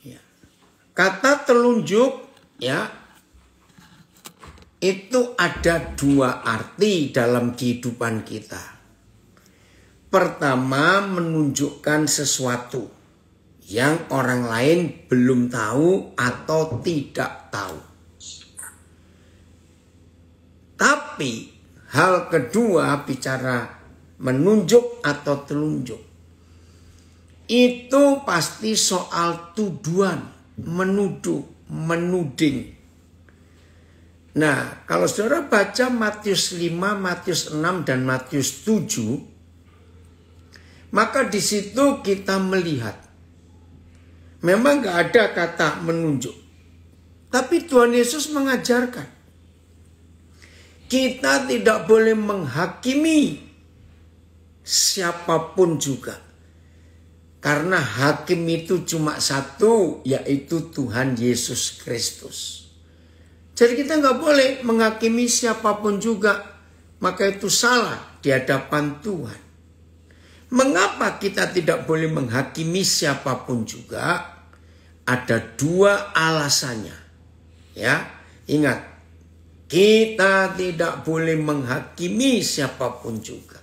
Ya. Kata telunjuk ya itu ada dua arti dalam kehidupan kita. Pertama, menunjukkan sesuatu yang orang lain belum tahu atau tidak tahu. Tapi hal kedua, bicara menunjuk atau telunjuk, itu pasti soal tuduhan, menuduh, menuding. Nah, kalau saudara baca Matius 5, Matius 6, dan Matius 7, maka di situ kita melihat memang gak ada kata menunjuk. Tapi Tuhan Yesus mengajarkan kita tidak boleh menghakimi siapapun juga. Karena hakim itu cuma satu, yaitu Tuhan Yesus Kristus. Jadi kita nggak boleh menghakimi siapapun juga. Maka itu salah di hadapan Tuhan. Mengapa kita tidak boleh menghakimi siapapun juga? Ada dua alasannya. Ya, ingat, kita tidak boleh menghakimi siapapun juga.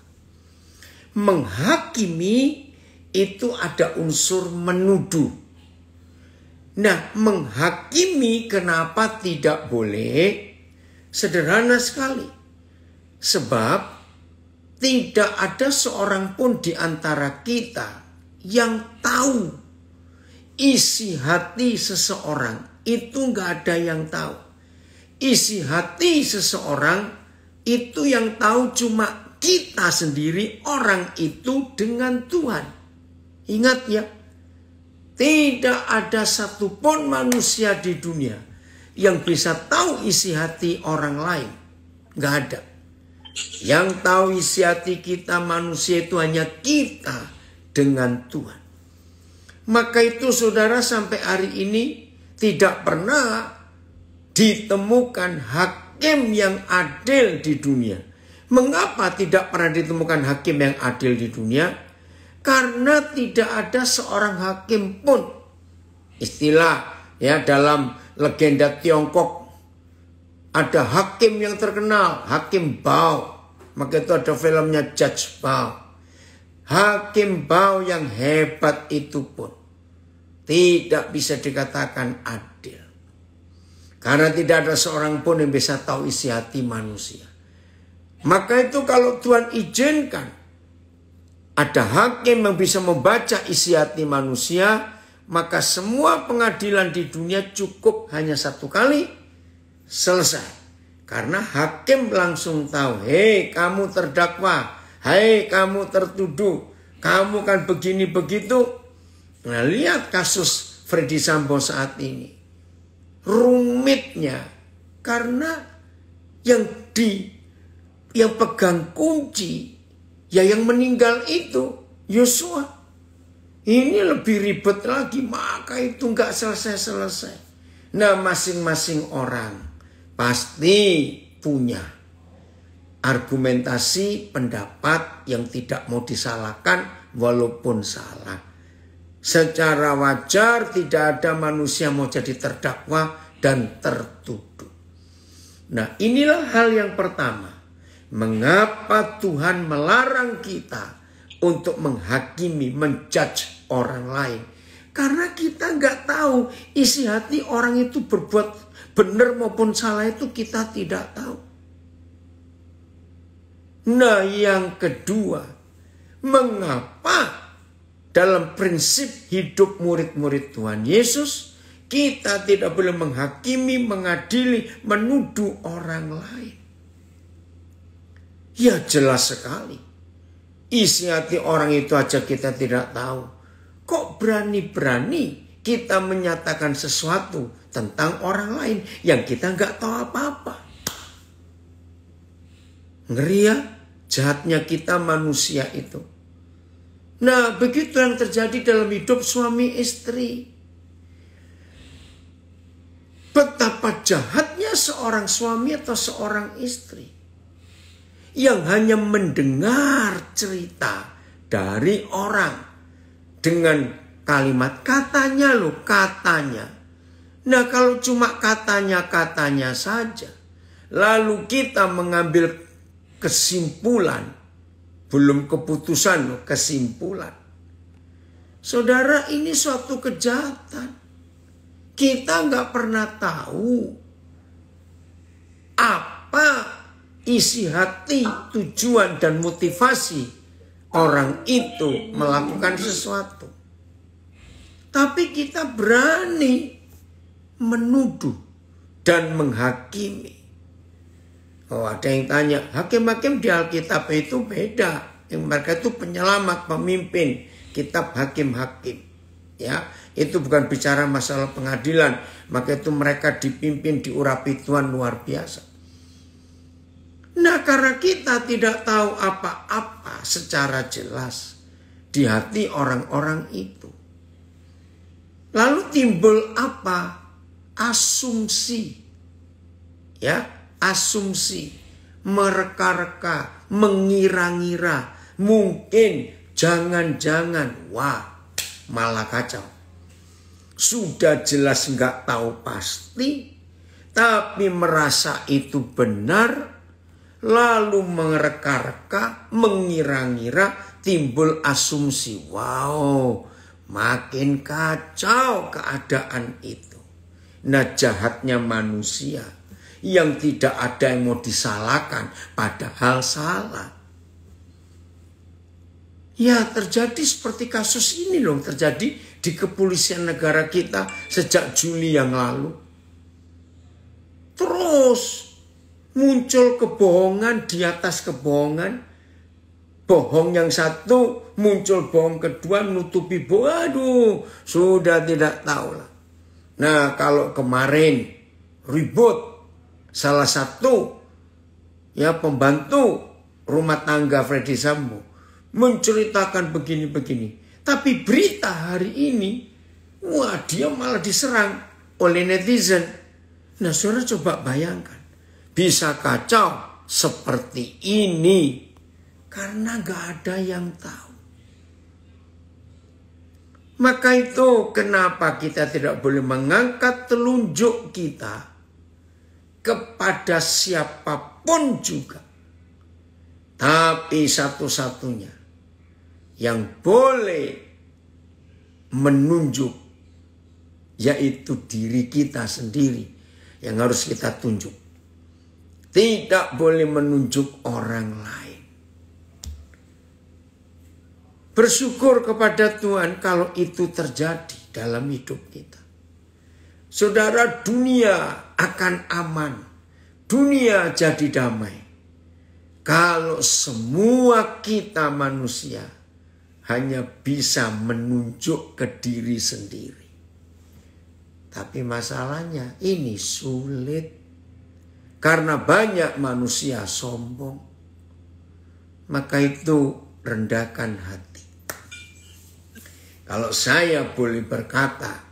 Menghakimi itu ada unsur menuduh. Nah, menghakimi kenapa tidak boleh? Sederhana sekali. Sebab tidak ada seorang pun di antara kita yang tahu isi hati seseorang. Itu nggak ada yang tahu. Isi hati seseorang itu yang tahu cuma kita sendiri, orang itu dengan Tuhan. Ingat ya, tidak ada satupun manusia di dunia yang bisa tahu isi hati orang lain. Gak ada. Yang tahu isi hati kita manusia itu hanya kita dengan Tuhan. Maka itu saudara, sampai hari ini tidak pernah ditemukan hakim yang adil di dunia. Mengapa tidak pernah ditemukan hakim yang adil di dunia? Karena tidak ada seorang hakim pun. Istilah ya dalam legenda Tiongkok, ada hakim yang terkenal, Hakim Bao. Maka itu ada filmnya Judge Bao. Hakim Bao yang hebat itu pun tidak bisa dikatakan adil. Karena tidak ada seorang pun yang bisa tahu isi hati manusia. Maka itu kalau Tuhan izinkan ada hakim yang bisa membaca isi hati manusia, maka semua pengadilan di dunia cukup hanya satu kali, selesai. Karena hakim langsung tahu, hei kamu terdakwa, hei kamu tertuduh, kamu kan begini begitu. Nah, lihat kasus Freddy Sambo saat ini. Rumitnya karena yang pegang kunci, ya yang meninggal itu Yosua. Ini lebih ribet lagi, maka itu nggak selesai-selesai. Nah, masing-masing orang pasti punya argumentasi, pendapat yang tidak mau disalahkan walaupun salah. Secara wajar tidak ada manusia mau jadi terdakwa dan tertuduh. Nah, inilah hal yang pertama. Mengapa Tuhan melarang kita untuk menghakimi, menjudge orang lain? Karena kita nggak tahu isi hati orang itu berbuat benar maupun salah, itu kita tidak tahu. Nah, yang kedua, mengapa dalam prinsip hidup murid-murid Tuhan Yesus kita tidak boleh menghakimi, mengadili, menuduh orang lain? Ya jelas sekali. Isi hati orang itu aja kita tidak tahu. Kok berani-berani kita menyatakan sesuatu tentang orang lain yang kita nggak tahu apa-apa? Ngeri ya, jahatnya kita manusia itu. Nah, begitu yang terjadi dalam hidup suami istri. Betapa jahatnya seorang suami atau seorang istri yang hanya mendengar cerita dari orang dengan kalimat katanya loh, katanya. Nah kalau cuma katanya saja, lalu kita mengambil kesimpulan, belum keputusan loh, kesimpulan. Saudara, ini suatu kejahatan. Kita nggak pernah tahu apa isi hati, tujuan dan motivasi orang itu melakukan sesuatu. Tapi kita berani menuduh dan menghakimi. Oh, ada yang tanya, hakim-hakim di Alkitab itu beda. Yang mereka itu penyelamat, pemimpin, kitab hakim-hakim. Ya, itu bukan bicara masalah pengadilan, maka itu mereka dipimpin, diurapi Tuhan luar biasa. Nah, karena kita tidak tahu apa-apa secara jelas di hati orang-orang itu, lalu timbul apa? Asumsi. Ya, asumsi, mereka-reka, mengira-ngira, mungkin, jangan-jangan, wah, malah kacau. Sudah jelas nggak tahu pasti, tapi merasa itu benar, lalu mereka-reka, mengira-ngira, timbul asumsi. Wow, makin kacau keadaan itu. Nah, jahatnya manusia yang tidak ada yang mau disalahkan, padahal salah. Ya, terjadi seperti kasus ini loh, terjadi di kepolisian negara kita sejak Juli yang lalu. Terus muncul kebohongan di atas kebohongan. Bohong yang satu, muncul bohong kedua, menutupi bohong. Aduh, sudah tidak tahu lah. Nah, kalau kemarin ribut salah satu ya pembantu rumah tangga Freddy Sambo menceritakan begini-begini. Tapi berita hari ini, wah, dia malah diserang oleh netizen. Nah, saudara coba bayangkan, bisa kacau seperti ini karena gak ada yang tahu. Maka itu kenapa kita tidak boleh mengangkat telunjuk kita kepada siapapun juga. Tapi satu-satunya yang boleh menunjuk yaitu diri kita sendiri yang harus kita tunjuk. Tidak boleh menunjuk orang lain. Bersyukur kepada Tuhan kalau itu terjadi dalam hidup kita. Saudara, dunia akan aman. Dunia jadi damai. Kalau semua kita manusia hanya bisa menunjuk ke diri sendiri. Tapi masalahnya ini sulit. Karena banyak manusia sombong. Maka itu rendahkan hati. Kalau saya boleh berkata,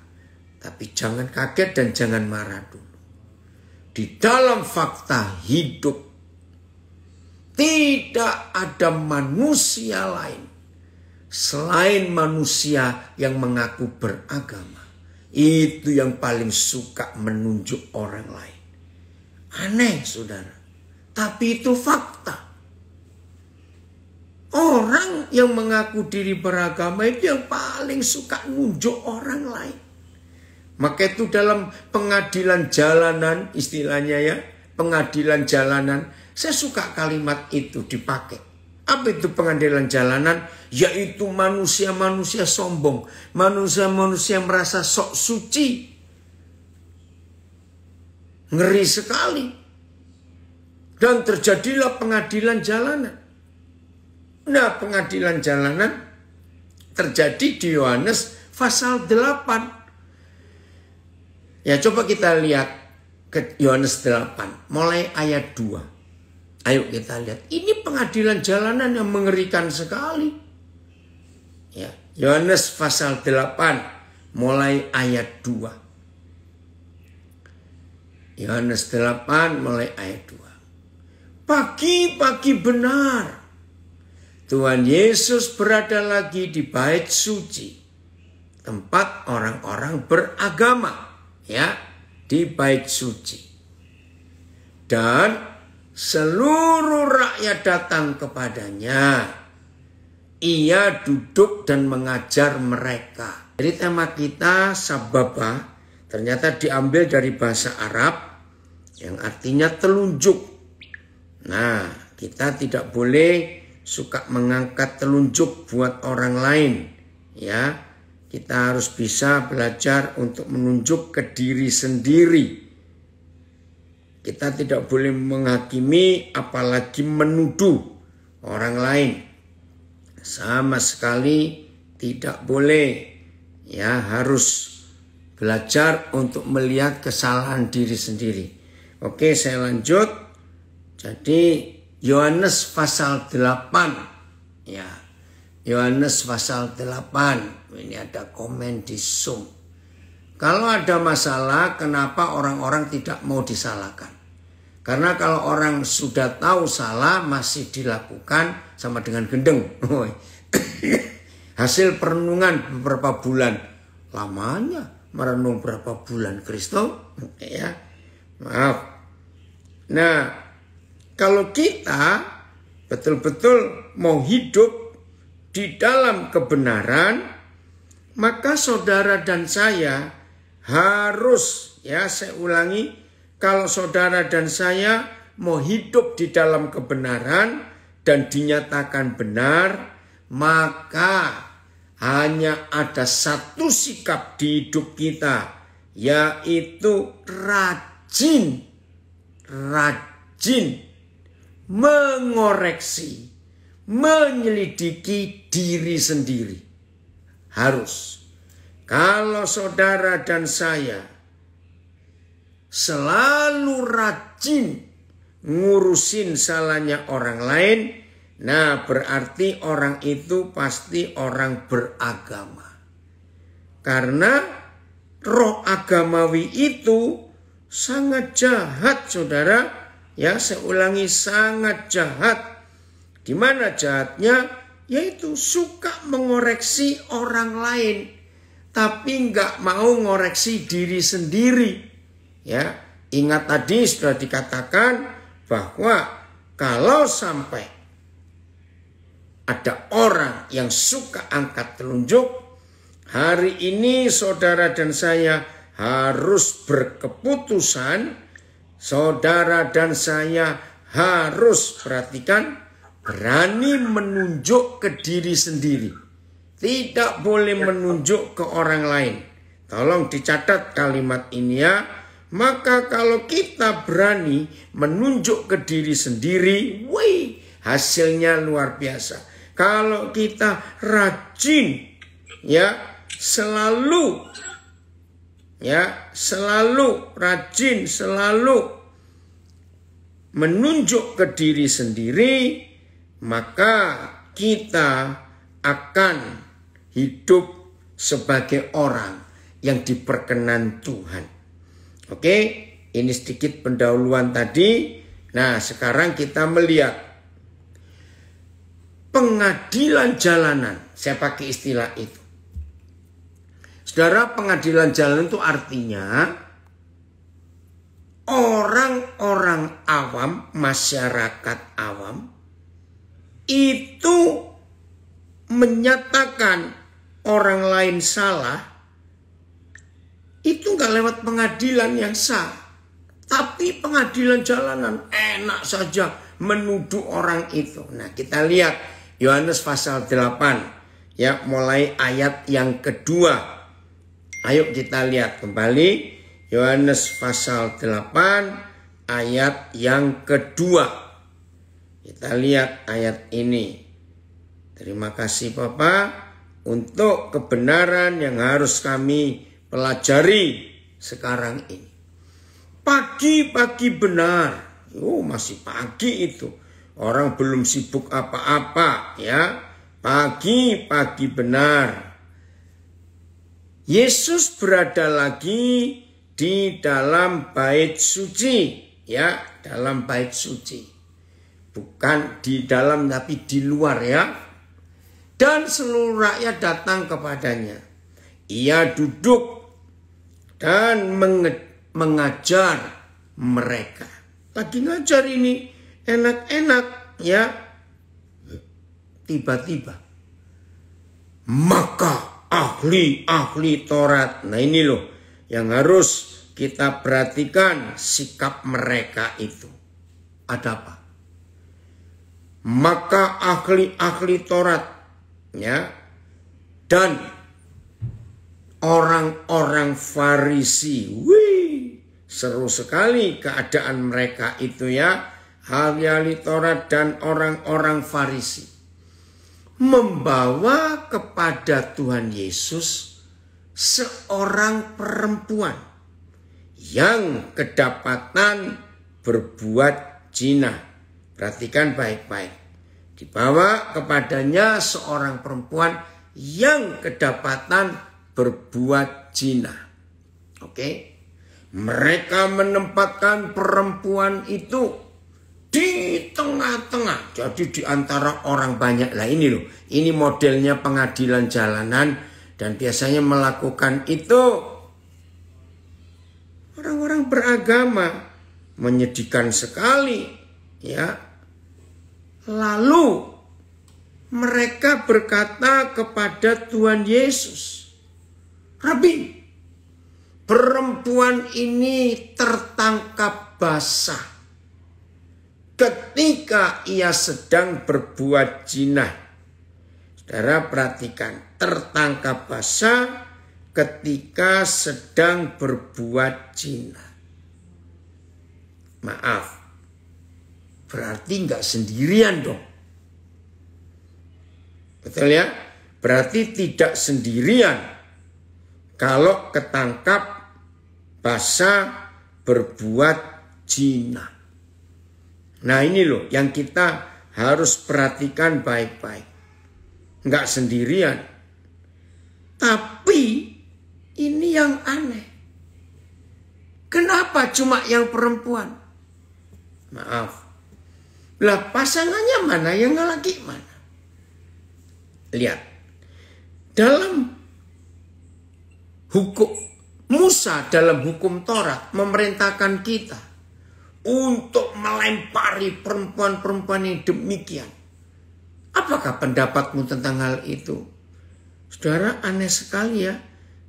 tapi jangan kaget dan jangan marah dulu. Di dalam fakta hidup, tidak ada manusia lain selain manusia yang mengaku beragama. Itu yang paling suka menunjuk orang lain. Aneh, saudara. Tapi itu fakta. Orang yang mengaku diri beragama itu yang paling suka nunjuk orang lain. Maka itu dalam pengadilan jalanan, istilahnya ya, pengadilan jalanan, saya suka kalimat itu dipakai. Apa itu pengadilan jalanan? Yaitu manusia-manusia sombong, manusia-manusia merasa sok suci. Ngeri sekali. Dan terjadilah pengadilan jalanan. Nah, pengadilan jalanan terjadi di Yohanes pasal 8. Ya, coba kita lihat ke Yohanes 8, mulai ayat 2. Ayo kita lihat. Ini pengadilan jalanan yang mengerikan sekali. Ya, Yohanes pasal 8, mulai ayat 2. Yohanes 8, mulai ayat 2. Pagi-pagi benar Tuhan Yesus berada lagi di bait suci. tempat orang-orang beragama, ya, di bait suci. Dan seluruh rakyat datang kepadanya. Ia duduk dan mengajar mereka. Jadi tema kita sababa ternyata diambil dari bahasa Arab yang artinya telunjuk. Nah, kita tidak boleh suka mengangkat telunjuk buat orang lain, ya. Kita harus bisa belajar untuk menunjuk ke diri sendiri. Kita tidak boleh menghakimi apalagi menuduh orang lain. Sama sekali tidak boleh. Ya, harus belajar untuk melihat kesalahan diri sendiri. Oke, saya lanjut. Jadi Yohanes pasal 8. Ya. Yohanes pasal 8. Ini ada komen di Zoom. Kalau ada masalah, kenapa orang-orang tidak mau disalahkan? Karena kalau orang sudah tahu salah masih dilakukan sama dengan gendeng. Hasil perenungan beberapa bulan. Lamanya merenung berapa bulan Kristo? Ya, maaf. Nah, kalau kita betul-betul mau hidup di dalam kebenaran, maka saudara dan saya harus, ya saya ulangi, kalau saudara dan saya mau hidup di dalam kebenaran dan dinyatakan benar, maka hanya ada satu sikap di hidup kita, yaitu rajin mengoreksi, menyelidiki diri sendiri. Harus. Kalau saudara dan saya selalu rajin ngurusin salahnya orang lain, nah berarti orang itu pasti orang beragama. Karena roh agamawi itu sangat jahat, saudara. Ya, saya ulangi, sangat jahat. Di mana jahatnya? Yaitu suka mengoreksi orang lain, tapi nggak mau ngoreksi diri sendiri. Ya, ingat tadi sudah dikatakan bahwa kalau sampai ada orang yang suka angkat telunjuk, hari ini saudara dan saya harus berkeputusan. Saudara dan saya harus, perhatikan, berani menunjuk ke diri sendiri. Tidak boleh menunjuk ke orang lain. Tolong dicatat kalimat ini ya. Maka kalau kita berani menunjuk ke diri sendiri, wih, hasilnya luar biasa. Kalau kita rajin, ya, selalu rajin, selalu menunjuk ke diri sendiri, maka kita akan hidup sebagai orang yang diperkenan Tuhan. Oke, ini sedikit pendahuluan tadi. Nah, sekarang kita melihat pengadilan jalanan. Saya pakai istilah itu. Saudara, pengadilan jalanan itu artinya orang-orang awam, masyarakat awam, itu menyatakan orang lain salah, itu nggak lewat pengadilan yang sah, tapi pengadilan jalanan enak saja menuduh orang itu. Nah, kita lihat Yohanes pasal 8, ya, mulai ayat yang kedua. Ayo kita lihat kembali Yohanes pasal 8 ayat yang kedua. Kita lihat ayat ini. Terima kasih Bapak untuk kebenaran yang harus kami pelajari sekarang ini. Pagi-pagi benar. Masih pagi itu. Orang belum sibuk apa-apa, ya. Pagi-pagi benar. Yesus berada lagi di dalam bait suci, ya, dalam bait suci. Bukan di dalam tapi di luar, ya. Dan seluruh rakyat datang kepadanya. ia duduk dan mengajar mereka. Lagi ngajar ini enak-enak ya. Tiba-tiba maka ahli-ahli Taurat. Nah ini loh yang harus kita perhatikan sikap mereka itu. Ada apa? Maka ahli-ahli Taurat ya dan orang-orang Farisi. Wih, seru sekali keadaan mereka itu ya. Ahli-ahli Taurat dan orang-orang Farisi membawa kepada Tuhan Yesus seorang perempuan yang kedapatan berbuat zina. Perhatikan baik-baik. Dibawa kepadanya seorang perempuan yang kedapatan berbuat zina. Oke. Mereka menempatkan perempuan itu di tengah-tengah. Jadi di antara orang banyak. Lah ini loh. Ini modelnya pengadilan jalanan. Dan biasanya melakukan itu orang-orang beragama. Menyedihkan sekali. Ya. Lalu mereka berkata kepada Tuhan Yesus, Rabi, perempuan ini tertangkap basah ketika ia sedang berbuat zina. Saudara perhatikan, tertangkap basah ketika sedang berbuat zina. Maaf, berarti nggak sendirian dong. Betul ya? Berarti tidak sendirian kalau ketangkap basah berbuat zina. Nah ini loh yang kita harus perhatikan baik-baik. Nggak sendirian. Tapi ini yang aneh. Kenapa cuma yang perempuan? Maaf. Lah pasangannya mana, yang laki mana? Lihat. Dalam hukum Musa, dalam hukum Taurat memerintahkan kita untuk melempari perempuan-perempuan yang demikian. Apakah pendapatmu tentang hal itu? Saudara, aneh sekali ya.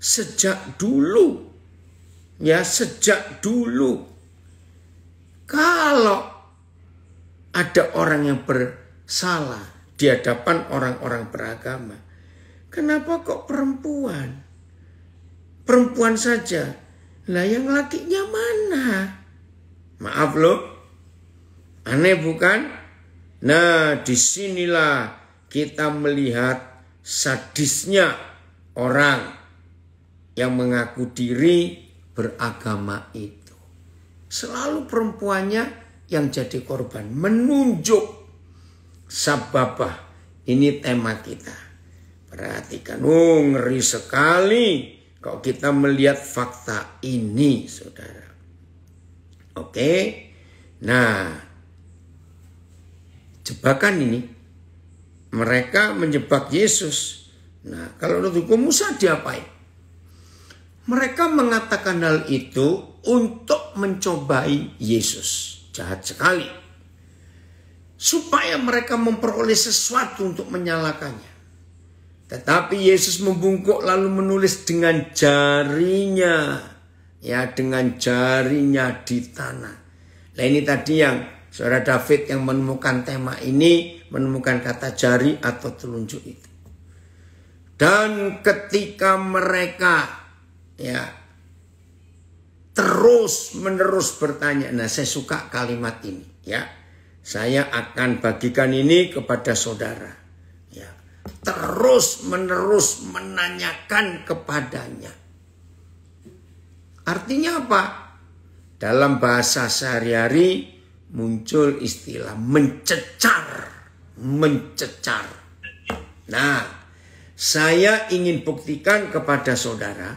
Sejak dulu. Ya, sejak dulu. Kalau ada orang yang bersalah di hadapan orang-orang beragama, kenapa kok perempuan? Perempuan saja. Lah yang lakinya mana? Maaf loh, aneh bukan? Nah, disinilah kita melihat sadisnya orang yang mengaku diri beragama itu. Selalu perempuannya yang jadi korban, menunjuk sababah. Ini tema kita. Perhatikan, ngeri sekali kalau kita melihat fakta ini, saudara. Oke, nah jebakan ini mereka menjebak Yesus. Nah kalau menurut hukum Musa diapain? Mereka mengatakan hal itu untuk mencobai Yesus. Jahat sekali. Supaya mereka memperoleh sesuatu untuk menyalahkannya. Tetapi Yesus membungkuk lalu menulis dengan jarinya. Ya, dengan jarinya di tanah. Nah ini tadi yang saudara David yang menemukan tema ini, menemukan kata jari atau telunjuk itu. Dan ketika mereka ya terus menerus bertanya. Nah saya suka kalimat ini ya. Saya akan bagikan ini kepada saudara. Ya, terus menerus menanyakan kepadanya. Artinya apa? Dalam bahasa sehari-hari muncul istilah mencecar. Mencecar. Nah, saya ingin buktikan kepada saudara,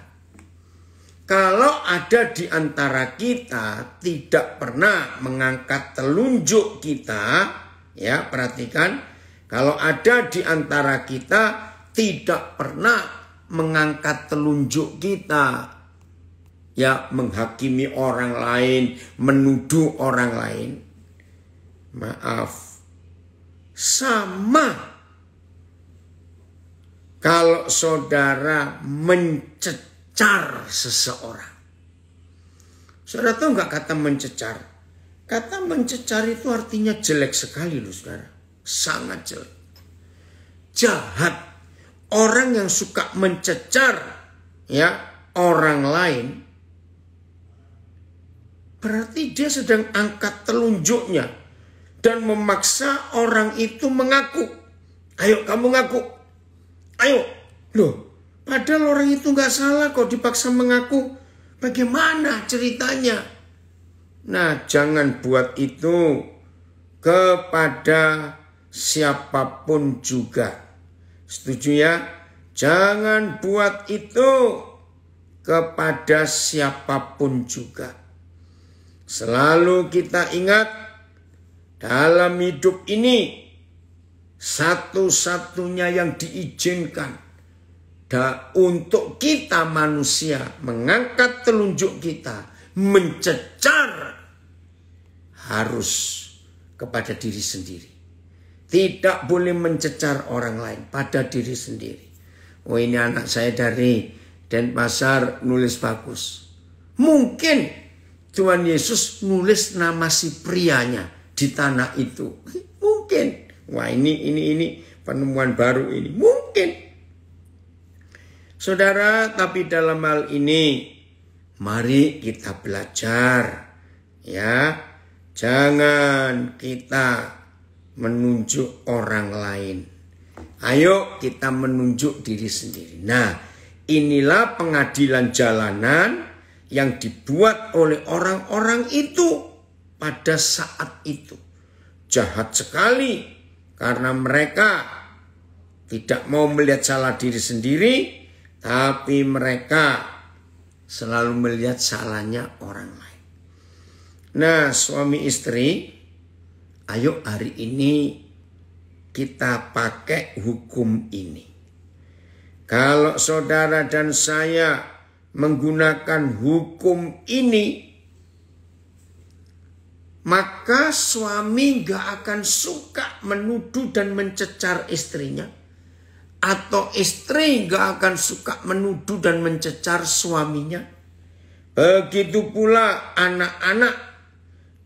kalau ada di antara kita tidak pernah mengangkat telunjuk kita, ya perhatikan, kalau ada di antara kita tidak pernah mengangkat telunjuk kita, ya menghakimi orang lain, menuduh orang lain. Maaf, sama kalau saudara mencecar seseorang. Saudara tahu nggak kata mencecar? Kata mencecar itu artinya jelek sekali loh saudara. Sangat jelek. Jahat. Orang yang suka mencecar ya orang lain, berarti dia sedang angkat telunjuknya dan memaksa orang itu mengaku. Ayo kamu ngaku. Ayo. Loh, padahal orang itu nggak salah kok dipaksa mengaku. Bagaimana ceritanya? Nah, jangan buat itu kepada siapapun juga. Setuju ya? Jangan buat itu kepada siapapun juga. Selalu kita ingat, dalam hidup ini satu-satunya yang diizinkan untuk kita manusia mengangkat telunjuk kita, mencecar, harus kepada diri sendiri. Tidak boleh mencecar orang lain, pada diri sendiri. Oh, ini anak saya dari Denpasar nulis bagus. Mungkin Tuhan Yesus nulis nama si prianya di tanah itu. Mungkin. Wah, ini penemuan baru ini. Mungkin. Saudara, tapi dalam hal ini mari kita belajar. Ya, jangan kita menunjuk orang lain. Ayo kita menunjuk diri sendiri. Nah, inilah pengadilan jalanan yang dibuat oleh orang-orang itu pada saat itu. Jahat sekali karena mereka tidak mau melihat salah diri sendiri, tapi mereka selalu melihat salahnya orang lain. Nah, suami istri, ayo hari ini kita pakai hukum ini. Kalau saudara dan saya menggunakan hukum ini, maka suami gak akan suka menuduh dan mencecar istrinya. Atau istri gak akan suka menuduh dan mencecar suaminya. Begitu pula anak-anak,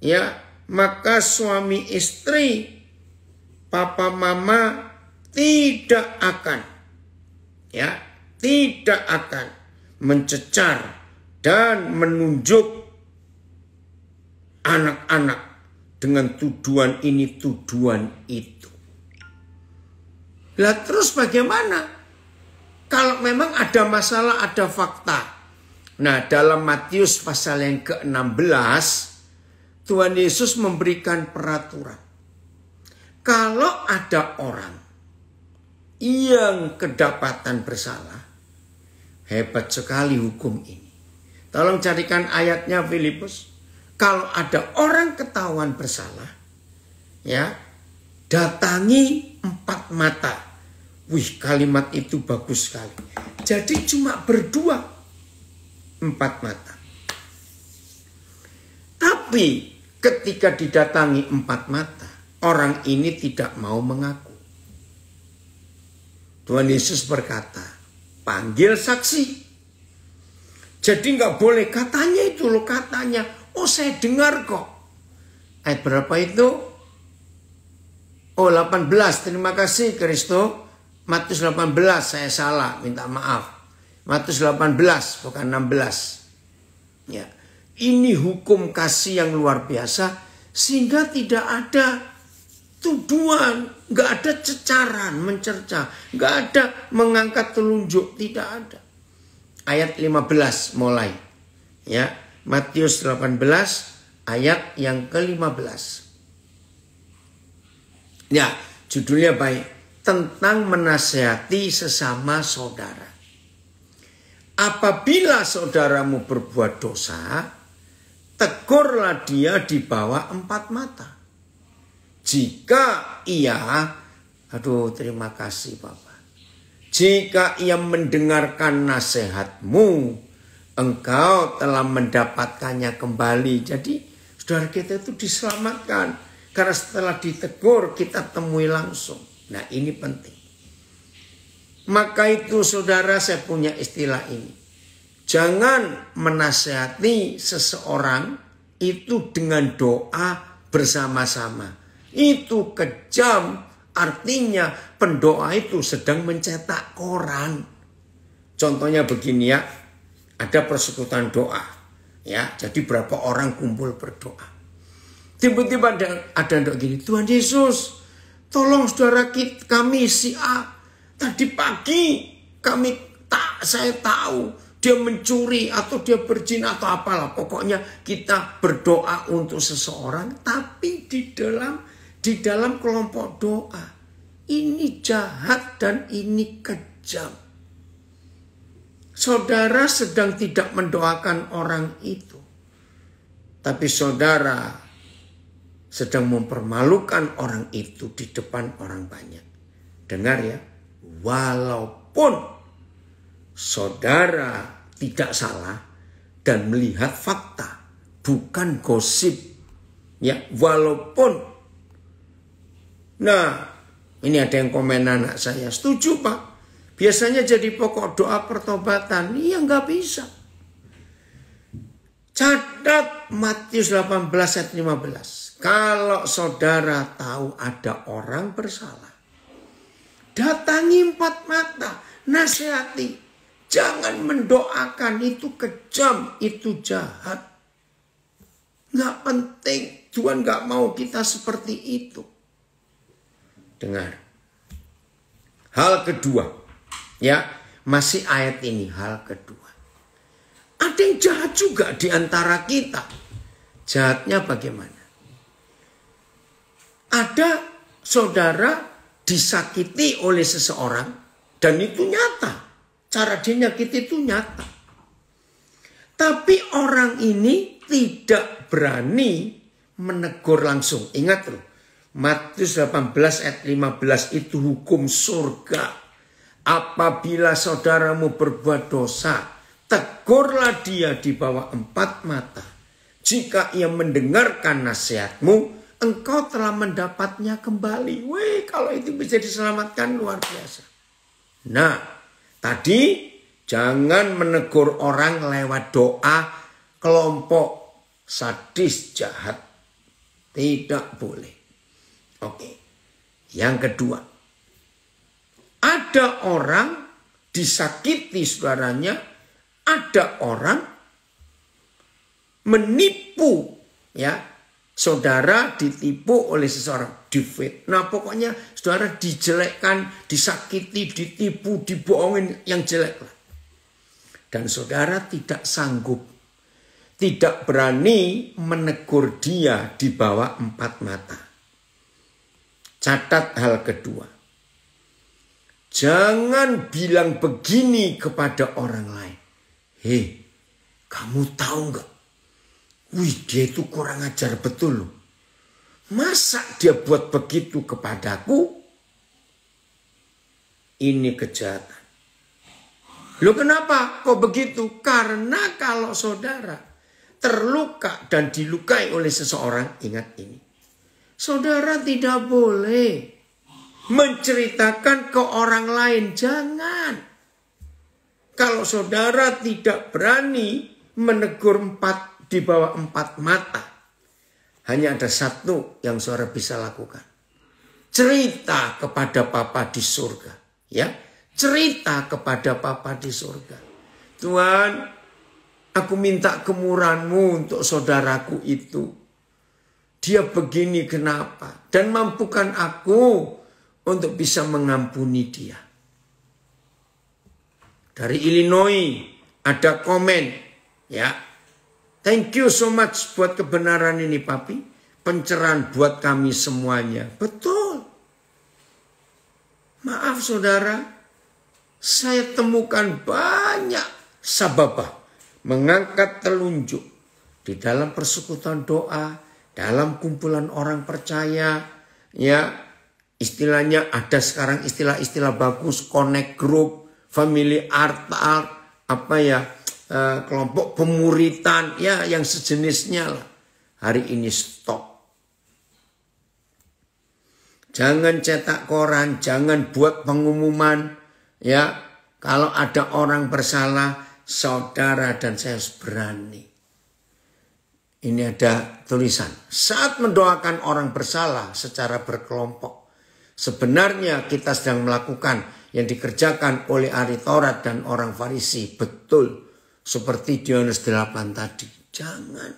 ya. Maka suami istri, papa mama tidak akan mencecar dan menunjuk anak-anak dengan tuduhan ini, tuduhan itu. Lah terus bagaimana? Kalau memang ada masalah, ada fakta. Nah, dalam Matius pasal yang ke-16, Tuhan Yesus memberikan peraturan. Kalau ada orang yang kedapatan bersalah, hebat sekali hukum ini. Tolong carikan ayatnya Filipus. Kalau ada orang ketahuan bersalah, ya, datangi 4 mata. Wih, kalimat itu bagus sekali. Jadi cuma berdua, 4 mata. Tapi ketika didatangi 4 mata, orang ini tidak mau mengaku. Tuhan Yesus berkata, panggil saksi. Jadi nggak boleh, katanya itu loh, katanya. Oh, saya dengar kok. Ayat berapa itu? Oh, 18. Terima kasih Kristo. Matius 18, saya salah, minta maaf. Matius 18, bukan 16. Ya. Ini hukum kasih yang luar biasa, sehingga tidak ada tuduhan, nggak ada cecaran, mencerca, nggak ada mengangkat telunjuk, tidak ada. Ayat 15 mulai, ya, Matius 18 ayat yang ke-15. Ya, judulnya baik, tentang menasihati sesama saudara. Apabila saudaramu berbuat dosa, tegurlah dia di bawah 4 mata. Jika ia, aduh terima kasih Bapak. Jika ia mendengarkan nasihatmu, engkau telah mendapatkannya kembali. Jadi saudara kita itu diselamatkan. Karena setelah ditegur kita temui langsung. Nah ini penting. Maka itu saudara saya punya istilah ini. Jangan menasehati seseorang itu dengan doa bersama-sama. Itu kejam, artinya pendoa itu sedang mencetak koran. Contohnya begini ya, ada persekutuan doa. Ya, jadi berapa orang kumpul berdoa. Tiba-tiba ada doa gini, Tuhan Yesus, tolong saudara kami si A. Tadi pagi saya tahu dia mencuri atau dia berzina atau apalah. Pokoknya kita berdoa untuk seseorang. Tapi di dalam kelompok doa. Ini jahat dan ini kejam. Saudara sedang tidak mendoakan orang itu. Tapi saudara sedang mempermalukan orang itu di depan orang banyak. Dengar ya. Walaupun saudara tidak salah dan melihat fakta, bukan gosip. Ya, walaupun. Nah, ini ada yang komen anak saya, setuju Pak. Biasanya jadi pokok doa pertobatan. Iya nggak bisa. Catat Matius 18 ayat 15. Kalau saudara tahu ada orang bersalah, datangi 4 mata, nasihati. Jangan mendoakan, itu kejam, itu jahat. Nggak penting, Tuhan nggak mau kita seperti itu. Dengar. Hal kedua, ya masih ayat ini, hal kedua. Ada yang jahat juga di antara kita. Jahatnya bagaimana? Ada saudara disakiti oleh seseorang dan itu nyata. Cara dia nyakiti itu nyata. Tapi orang ini tidak berani menegur langsung. Ingat loh. Matius 18 ayat 15 itu hukum surga. Apabila saudaramu berbuat dosa, tegurlah dia di bawah 4 mata. Jika ia mendengarkan nasihatmu, engkau telah mendapatnya kembali. Wih, kalau itu bisa diselamatkan luar biasa. Nah, tadi jangan menegur orang lewat doa kelompok sadis jahat. Tidak boleh. Oke. Yang kedua. Ada orang disakiti saudaranya. Ada orang menipu. Ya. Saudara ditipu oleh seseorang. Difitnah. Pokoknya saudara dijelekkan, disakiti, ditipu, dibohongin yang jelek lah. Dan saudara tidak sanggup, tidak berani menegur dia di bawah 4 mata. Catat hal kedua. Jangan bilang begini kepada orang lain. Hei, kamu tahu nggak? Wih, dia itu kurang ajar betul loh. Masa dia buat begitu kepadaku? Ini kejahatan. Loh kenapa kok begitu? Karena kalau saudara terluka dan dilukai oleh seseorang, ingat ini. Saudara tidak boleh menceritakan ke orang lain. Jangan. Kalau saudara tidak berani menegur di bawah 4 mata, hanya ada satu yang saudara bisa lakukan. Cerita kepada Bapa di surga. Ya, cerita kepada Bapa di surga. Tuhan, aku minta kemurahan-Mu untuk saudaraku itu. Dia begini kenapa? Dan mampukan aku untuk bisa mengampuni dia. Dari Illinois ada komen. Ya, thank you so much buat kebenaran ini Papi. Pencerahan buat kami semuanya. Betul. Maaf saudara. Saya temukan banyak sababah. Mengangkat telunjuk. Di dalam persekutuan doa. Dalam kumpulan orang percaya. Ya. Istilahnya ada sekarang istilah-istilah bagus, connect group, family art, kelompok pemuritan, ya yang sejenisnya lah. Hari ini stop. Jangan cetak koran, jangan buat pengumuman, ya. Kalau ada orang bersalah, saudara dan saya harus berani. Ini ada tulisan, saat mendoakan orang bersalah secara berkelompok, sebenarnya kita sedang melakukan yang dikerjakan oleh ahli Taurat dan orang Farisi. Betul, seperti di Yohanes 8 tadi. Jangan.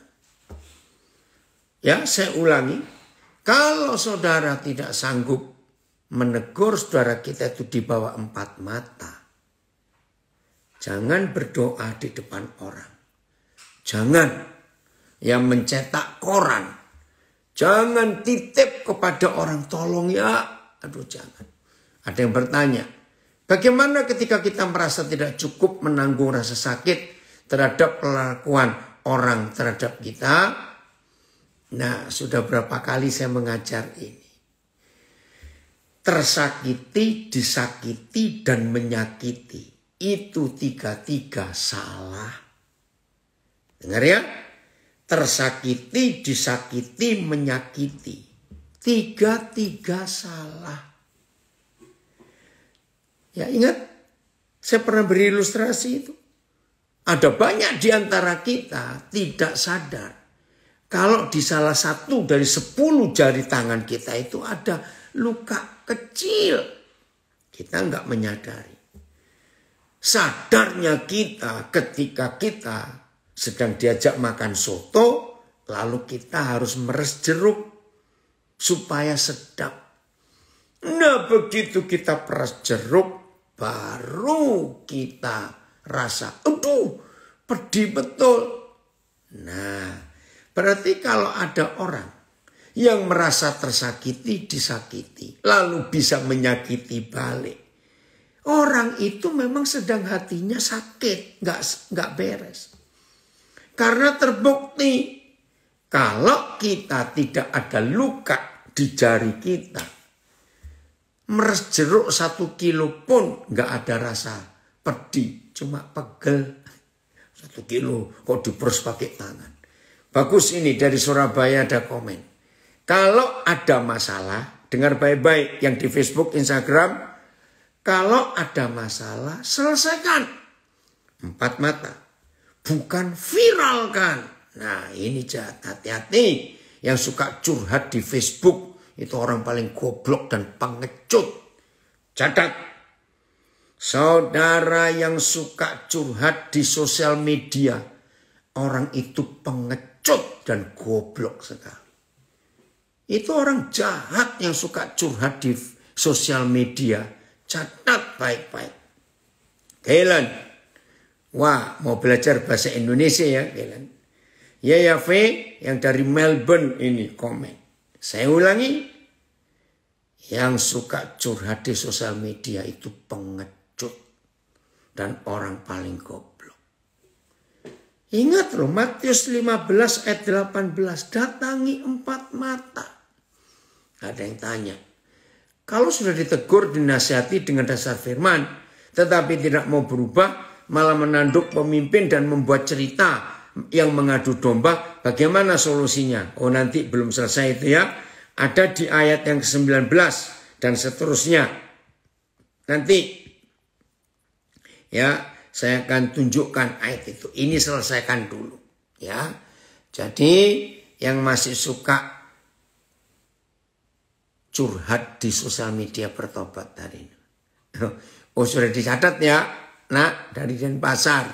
Ya, saya ulangi. Kalau saudara tidak sanggup menegur saudara kita itu di bawah 4 mata, jangan berdoa di depan orang. Jangan yang mencetak koran. Jangan titip kepada orang, tolong ya. Aduh, jangan. Ada yang bertanya, bagaimana ketika kita merasa tidak cukup menanggung rasa sakit terhadap perlakuan orang terhadap kita? Nah, sudah berapa kali saya mengajar ini. Tersakiti, disakiti, dan menyakiti. Itu tiga-tiga salah. Dengar ya? Tersakiti, disakiti, menyakiti. Tiga-tiga salah. Ya ingat, saya pernah beri ilustrasi itu. Ada banyak di antara kita tidak sadar. Kalau di salah satu dari 10 jari tangan kita itu ada luka kecil. Kita nggak menyadari. Sadarnya kita ketika kita sedang diajak makan soto, lalu kita harus meres jeruk supaya sedap. Nah, begitu kita peras jeruk, baru kita rasa, aduh, pedih betul. Nah, berarti kalau ada orang yang merasa tersakiti, disakiti, lalu bisa menyakiti balik, orang itu memang sedang hatinya sakit, nggak beres. Karena terbukti kalau kita tidak ada luka di jari kita, meres jeruk 1 kilo pun nggak ada rasa pedih, cuma pegel. 1 kilo kok diperes pakai tangan. Bagus, ini dari Surabaya ada komen. Kalau ada masalah, dengar baik-baik yang di Facebook, Instagram, kalau ada masalah selesaikan. 4 mata. Bukan viralkan. Nah, ini jahat, hati-hati. Yang suka curhat di Facebook itu orang paling goblok dan pengecut. Catat. Saudara yang suka curhat di sosial media, orang itu pengecut dan goblok sekali. Itu orang jahat yang suka curhat di sosial media. Catat baik-baik. Helen. Wah, mau belajar bahasa Indonesia ya, Helen. Ya V yang dari Melbourne ini komen. Saya ulangi. Yang suka curhat di sosial media itu pengecut dan orang paling goblok. Ingat loh, Matius 15 ayat 18, datangi 4 mata. Ada yang tanya, kalau sudah ditegur, dinasihati dengan dasar firman, tetapi tidak mau berubah, malah menanduk pemimpin dan membuat cerita yang mengadu domba, bagaimana solusinya? Oh, nanti belum selesai itu ya. Ada di ayat yang ke-19 dan seterusnya. Nanti ya saya akan tunjukkan ayat itu. Ini selesaikan dulu ya. Jadi yang masih suka curhat di sosial media bertobat hari ini. Oh, sudah dicatat ya. Nah, dari Denpasar.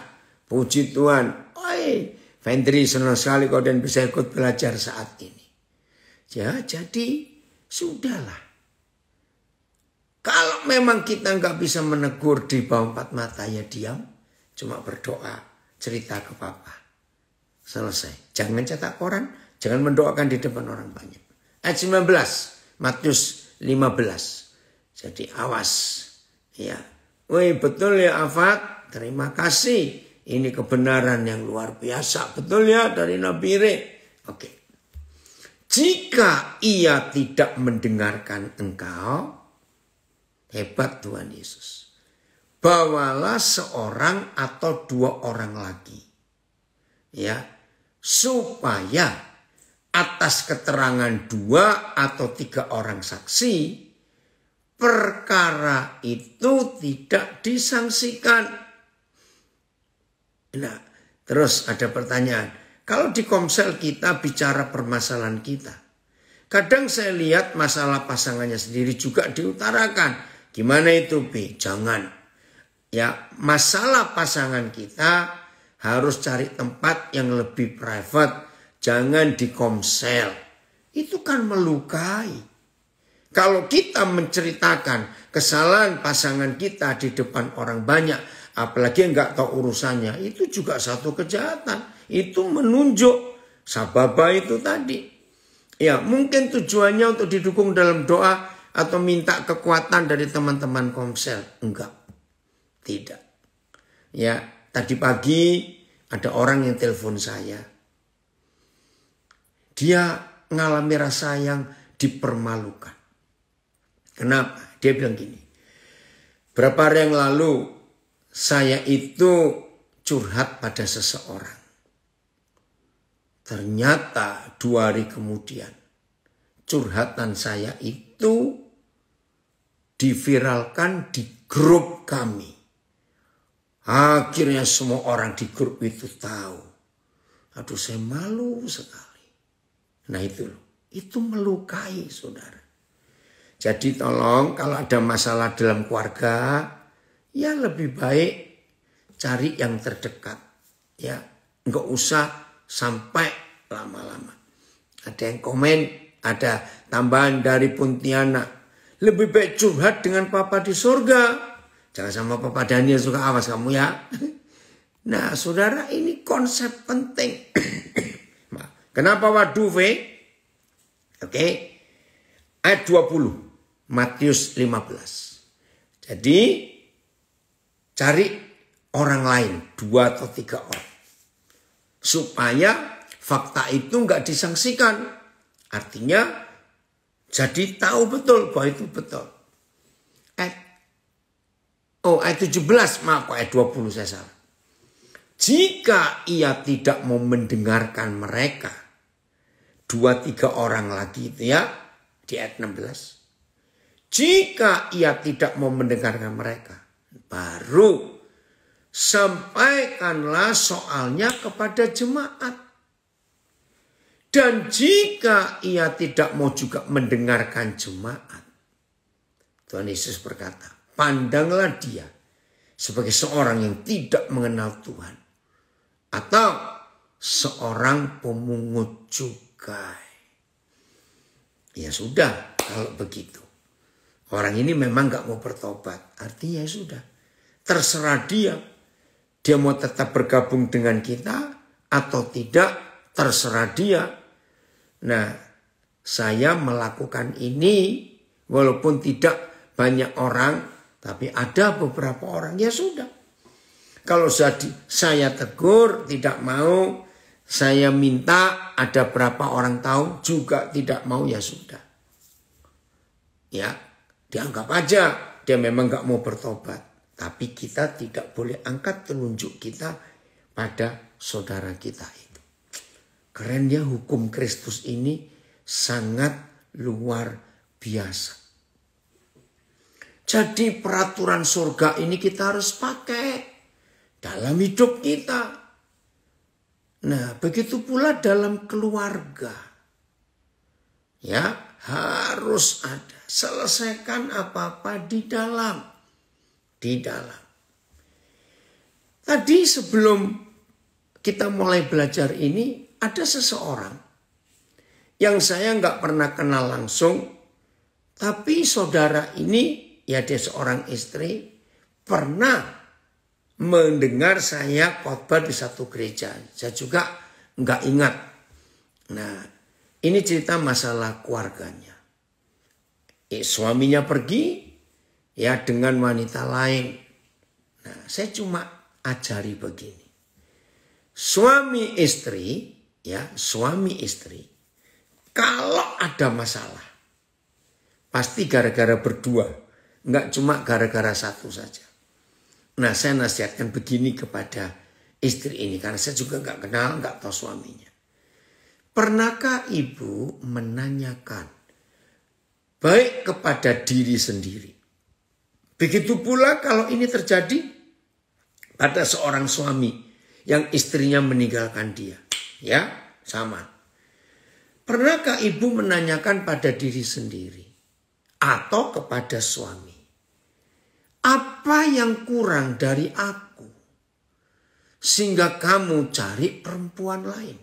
Puji Tuhan. Oi, Vendri, senang sekali kau dan bisa ikut belajar saat ini. Ya, jadi sudahlah. Kalau memang kita nggak bisa menegur di bawah 4 mata, ya diam. Cuma berdoa, cerita ke Papa. Selesai. Jangan cetak koran, jangan mendoakan di depan orang banyak. Ayat 19, Matius 15. Jadi awas. Ya. Wih, betul ya Afat, terima kasih. Ini kebenaran yang luar biasa. Betul ya dari Nabi Re. Oke. Jika ia tidak mendengarkan engkau, hebat Tuhan Yesus, bawalah seorang atau dua orang lagi, ya, supaya atas keterangan dua atau tiga orang saksi perkara itu tidak disangsikan. Nah, terus ada pertanyaan. Kalau di Komsel kita bicara permasalahan kita, kadang saya lihat masalah pasangannya sendiri juga diutarakan. Gimana itu, B? Jangan. Ya, masalah pasangan kita harus cari tempat yang lebih private. Jangan di Komsel. Itu kan melukai. Kalau kita menceritakan kesalahan pasangan kita di depan orang banyak, apalagi nggak tahu urusannya, itu juga satu kejahatan. Itu menunjuk sababa itu tadi. Ya, mungkin tujuannya untuk didukung dalam doa atau minta kekuatan dari teman-teman Komsel. Enggak. Tidak. Ya, tadi pagi ada orang yang telepon saya. Dia mengalami rasa yang dipermalukan. Kenapa? Dia bilang gini. Berapa hari yang lalu saya itu curhat pada seseorang. Ternyata 2 hari kemudian curhatan saya itu diviralkan di grup kami. Akhirnya semua orang di grup itu tahu. Aduh, saya malu sekali. Nah itu melukai, saudara. Jadi tolong kalau ada masalah dalam keluarga, ya lebih baik cari yang terdekat. Ya, enggak usah sampai lama-lama. Ada yang komen, ada tambahan dari Pontianak. Lebih baik curhat dengan Papa di surga. Jangan sama Papa Daniel suka, awas kamu ya. Nah saudara, ini konsep penting. Kenapa waduh, V? Oke. Ayat 20. Matius 15. Jadi cari orang lain. 2 atau 3 orang. Supaya fakta itu nggak disangsikan. Artinya jadi tahu betul bahwa itu betul. Ayat 17, maaf, ayat 20 saya salah. Jika ia tidak mau mendengarkan mereka, 2-3 orang lagi itu ya, di ayat 16. Jika ia tidak mau mendengarkan mereka, baru sampaikanlah soalnya kepada jemaat. Dan jika ia tidak mau juga mendengarkan jemaat, Tuhan Yesus berkata, pandanglah dia sebagai seorang yang tidak mengenal Tuhan. Atau seorang pemungut cukai. Ya sudah kalau begitu. Orang ini memang gak mau bertobat. Artinya ya sudah. Terserah dia. Dia mau tetap bergabung dengan kita atau tidak, terserah dia. Nah, saya melakukan ini walaupun tidak banyak orang, tapi ada beberapa orang, ya sudah. Kalau saya tegur, tidak mau, saya minta, ada berapa orang tahu, juga tidak mau, ya sudah. Ya, dianggap aja dia memang gak mau bertobat. Tapi kita tidak boleh angkat telunjuk kita pada saudara kita itu. Kerennya hukum Kristus ini sangat luar biasa. Jadi peraturan surga ini kita harus pakai dalam hidup kita. Nah, begitu pula dalam keluarga. Ya, harus ada. Selesaikan apa-apa di dalam. Tadi sebelum kita mulai belajar ini, ada seseorang yang saya nggak pernah kenal langsung, tapi saudara ini, ya dia seorang istri, pernah mendengar saya khotbah di satu gereja. Saya juga nggak ingat. Nah, ini cerita masalah keluarganya. Suaminya pergi, ya dengan wanita lain. Nah, saya cuma ajari begini. Suami istri Kalau ada masalah, pasti gara-gara berdua. Enggak cuma gara-gara satu saja. Nah, saya nasihatkan begini kepada istri ini. Karena saya juga enggak kenal, enggak tahu suaminya. Pernahkah ibu menanyakan baik kepada diri sendiri? Begitu pula kalau ini terjadi pada seorang suami yang istrinya meninggalkan dia. Ya, sama. Pernahkah ibu menanyakan pada diri sendiri atau kepada suami? Apa yang kurang dari aku sehingga kamu cari perempuan lain?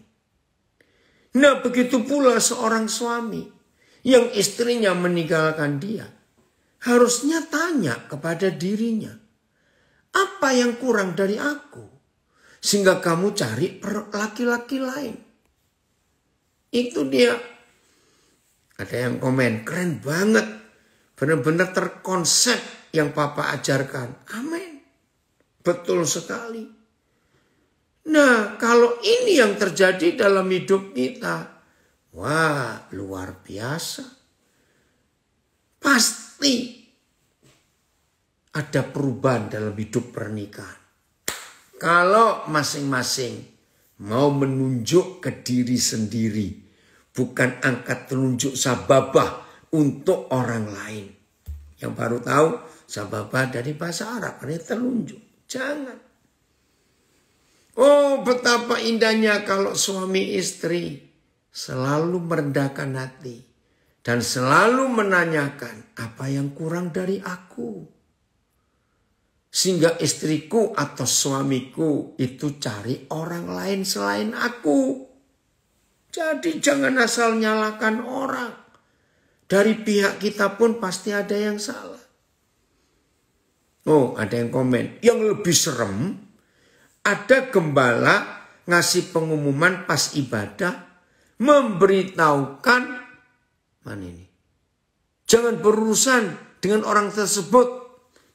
Nah, begitu pula seorang suami yang istrinya meninggalkan dia. Harusnya tanya kepada dirinya. Apa yang kurang dari aku? Sehingga kamu cari laki-laki lain. Itu dia. Ada yang komen, keren banget. Benar-benar terkonsep yang Papa ajarkan. Amin. Betul sekali. Nah, kalau ini yang terjadi dalam hidup kita, wah, luar biasa. Pasti ada perubahan dalam hidup pernikahan. Kalau masing-masing mau menunjuk ke diri sendiri, bukan angkat telunjuk sababah untuk orang lain. Yang baru tahu, sababah dari bahasa Arab, artinya telunjuk. Jangan. Oh, betapa indahnya kalau suami istri selalu merendahkan hati dan selalu menanyakan apa yang kurang dari aku. Sehingga istriku atau suamiku itu cari orang lain selain aku. Jadi jangan asal nyalakan orang. Dari pihak kita pun pasti ada yang salah. Oh, ada yang komen. Yang lebih serem, ada gembala ngasih pengumuman pas ibadah, memberitahukan, mana ini? Jangan berurusan dengan orang tersebut.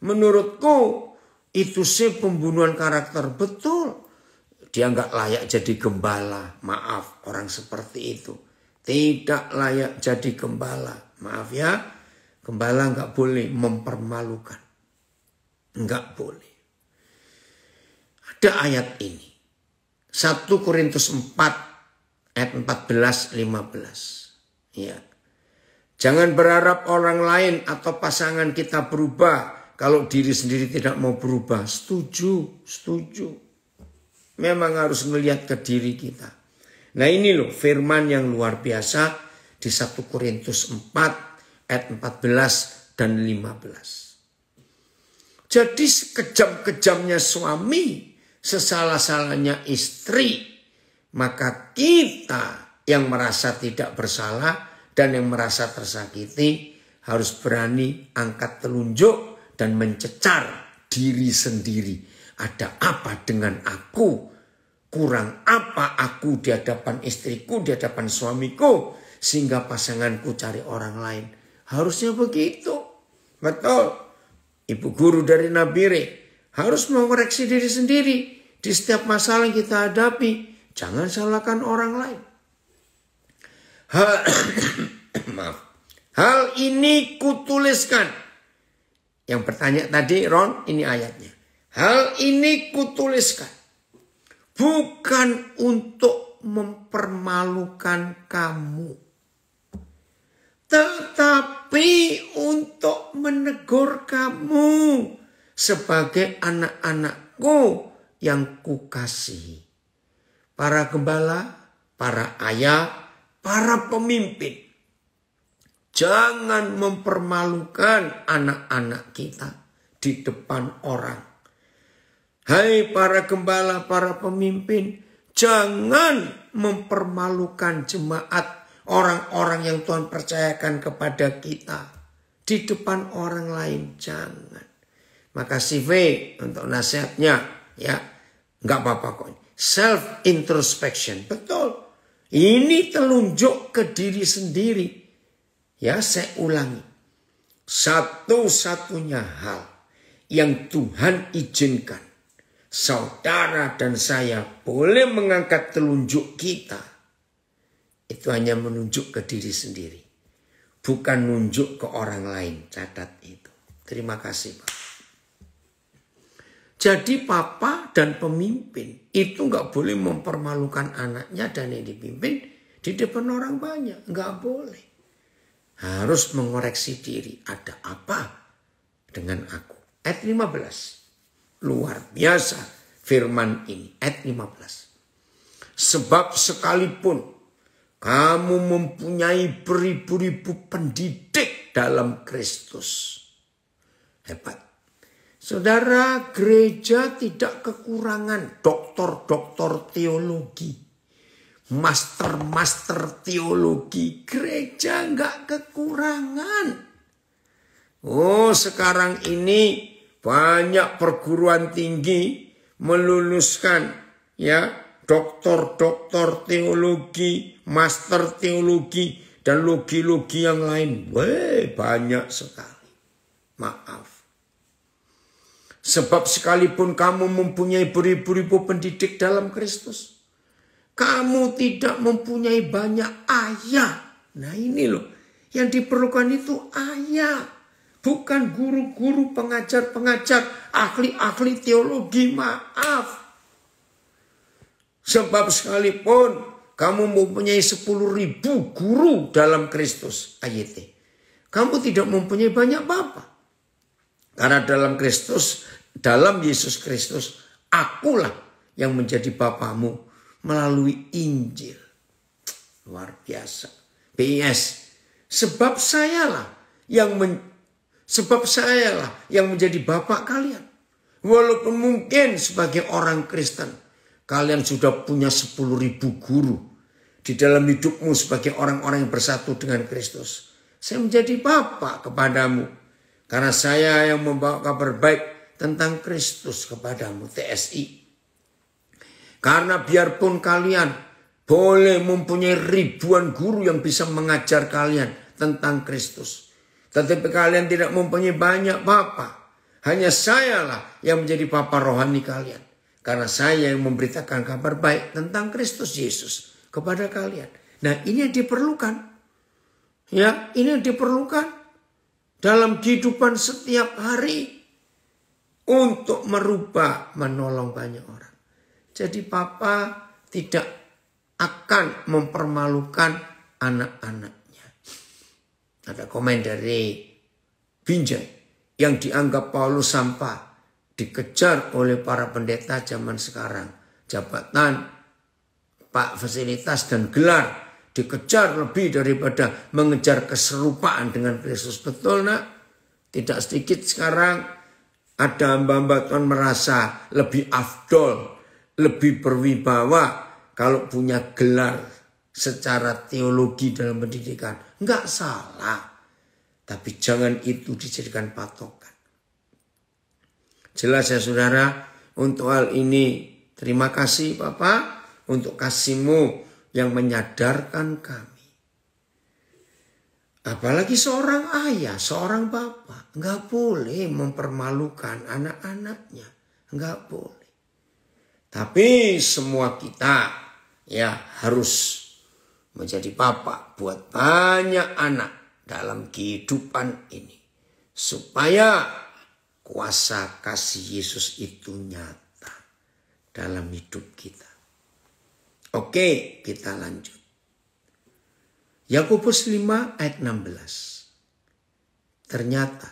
Menurutku itu sih pembunuhan karakter. Betul. Dia nggak layak jadi gembala. Maaf, orang seperti itu. Tidak layak jadi gembala. Maaf ya, gembala nggak boleh mempermalukan. Nggak boleh. Ada ayat ini. 1 Korintus 4 ayat 14-15. Ya. Jangan berharap orang lain atau pasangan kita berubah kalau diri sendiri tidak mau berubah. Setuju, setuju. Memang harus melihat ke diri kita. Nah, ini loh firman yang luar biasa di 1 Korintus 4 ayat 14 dan 15. Jadi sekejam-kejamnya suami, sesalah-salahnya istri, maka kita yang merasa tidak bersalah dan yang merasa tersakiti harus berani angkat telunjuk dan mencecar diri sendiri. Ada apa dengan aku? Kurang apa aku di hadapan istriku, di hadapan suamiku, sehingga pasanganku cari orang lain. Harusnya begitu. Betul. Ibu guru dari Nabire harus mengoreksi diri sendiri di setiap masalah yang kita hadapi. Jangan salahkan orang lain. Hal ini kutuliskan. Yang bertanya tadi, Ron, ini ayatnya. Hal ini kutuliskan. Bukan untuk mempermalukan kamu. Tetapi untuk menegur kamu sebagai anak-anakku yang kukasihi. Para gembala, para ayah, para pemimpin. Jangan mempermalukan anak-anak kita di depan orang. Hai para gembala, para pemimpin, jangan mempermalukan jemaat, orang-orang yang Tuhan percayakan kepada kita di depan orang lain. Jangan. Makasih V untuk nasihatnya, ya. Enggak apa-apa kok. Self introspection. Betul. Ini telunjuk ke diri sendiri. Ya, saya ulangi. Satu-satunya hal yang Tuhan izinkan saudara dan saya boleh mengangkat telunjuk kita itu hanya menunjuk ke diri sendiri. Bukan nunjuk ke orang lain. Catat itu. Terima kasih Pak. Jadi papa dan pemimpin itu nggak boleh mempermalukan anaknya dan yang dipimpin di depan orang banyak. Nggak boleh. Harus mengoreksi diri. Ada apa dengan aku? Ayat 15. Luar biasa firman ini. Ayat 15. Sebab sekalipun kamu mempunyai beribu-ribu pendidik dalam Kristus. Hebat. Saudara, gereja tidak kekurangan doktor-doktor teologi. Master-master teologi. Gereja enggak kekurangan. Oh, sekarang ini banyak perguruan tinggi meluluskan ya doktor-doktor teologi, master teologi, dan logi-logi yang lain. Weh, banyak sekali. Maaf. Sebab sekalipun kamu mempunyai beribu-ribu pendidik dalam Kristus, kamu tidak mempunyai banyak ayah. Nah ini loh, yang diperlukan itu ayah. Bukan guru-guru, pengajar-pengajar, ahli-ahli teologi, maaf. Sebab sekalipun kamu mempunyai 10.000 guru dalam Kristus, ayat. Kamu tidak mempunyai banyak apa. Karena dalam Kristus, dalam Yesus Kristus, akulah yang menjadi bapamu melalui Injil. Luar biasa. PS, sebab sayalah yang menjadi bapak kalian. Walaupun mungkin sebagai orang Kristen, kalian sudah punya 10.000 guru di dalam hidupmu sebagai orang-orang yang bersatu dengan Kristus. Saya menjadi bapak kepadamu. Karena saya yang membawa kabar baik tentang Kristus kepadamu, TSI. Karena biarpun kalian boleh mempunyai ribuan guru yang bisa mengajar kalian tentang Kristus. Tetapi kalian tidak mempunyai banyak bapa. Hanya sayalah yang menjadi bapa rohani kalian. Karena saya yang memberitakan kabar baik tentang Kristus Yesus kepada kalian. Nah ini yang diperlukan. Ya, ini yang diperlukan dalam kehidupan setiap hari untuk merubah, menolong banyak orang. Jadi papa tidak akan mempermalukan anak-anaknya. Ada komen dari Binjai yang dianggap Paulus sampah, dikejar oleh para pendeta zaman sekarang. Jabatan, pak fasilitas dan gelar dikejar lebih daripada mengejar keserupaan dengan Kristus. Betul nak? Tidak sedikit sekarang ada hamba-hamba Tuhan merasa lebih afdol, lebih berwibawa kalau punya gelar secara teologi dalam pendidikan. Enggak salah. Tapi jangan itu dijadikan patokan. Jelas ya saudara, untuk hal ini terima kasih Bapak untuk kasih-Mu yang menyadarkan kami. Apalagi seorang ayah, seorang bapak, enggak boleh mempermalukan anak-anaknya. Enggak boleh. Tapi semua kita ya harus menjadi bapak buat banyak anak dalam kehidupan ini. Supaya kuasa kasih Yesus itu nyata dalam hidup kita. Oke, kita lanjut. Yakobus 5 ayat 16. Ternyata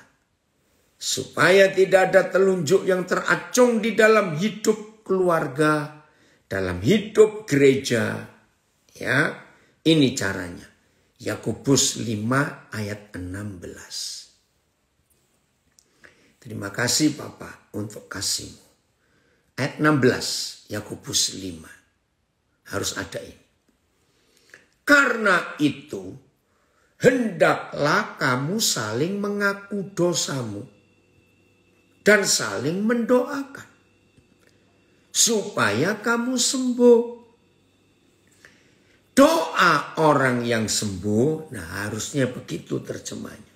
supaya tidak ada telunjuk yang teracung di dalam hidup keluarga, dalam hidup gereja. Ya, ini caranya. Yakobus 5 ayat 16. Terima kasih Bapak untuk kasih-Mu. Ayat 16 Yakobus 5. Harus ada ini. Karena itu, hendaklah kamu saling mengaku dosamu dan saling mendoakan supaya kamu sembuh. Doa orang yang sembuh, nah harusnya begitu terjemahnya.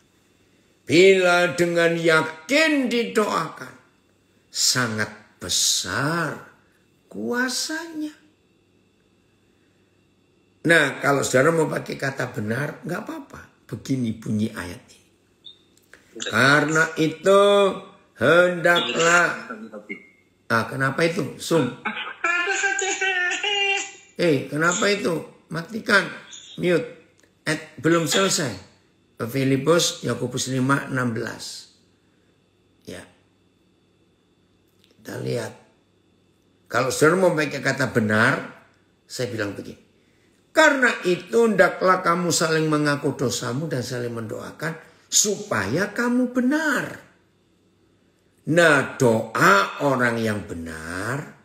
Bila dengan yakin didoakan, sangat besar kuasanya. Nah, kalau saudara mau pakai kata benar, nggak apa-apa. Begini bunyi ayat ini. Karena itu hendaklah. Kenapa itu? Kenapa itu? Matikan. Mute. Belum selesai. Filipus Yakobus 5:16. Ya. Kita lihat. Kalau saudara mau pakai kata benar, saya bilang begini. Karena itu hendaklah kamu saling mengaku dosamu dan saling mendoakan supaya kamu benar. Nah, doa orang yang benar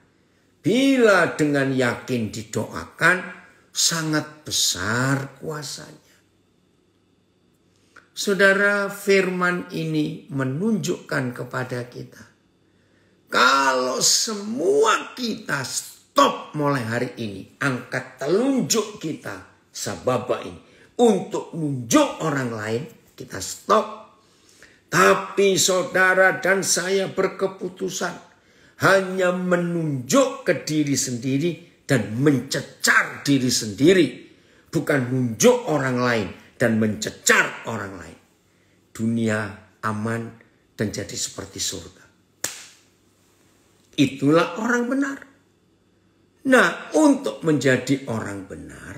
bila dengan yakin didoakan sangat besar kuasanya. Saudara, firman ini menunjukkan kepada kita. Kalau semua kita stop mulai hari ini. Angkat telunjuk kita sababa ini. Untuk nunjuk orang lain. Kita stop. Tapi saudara dan saya berkeputusan. Hanya menunjuk ke diri sendiri. Dan mencecar diri sendiri. Bukan nunjuk orang lain. Dan mencecar orang lain. Dunia aman dan jadi seperti surga. Itulah orang benar. Nah, untuk menjadi orang benar,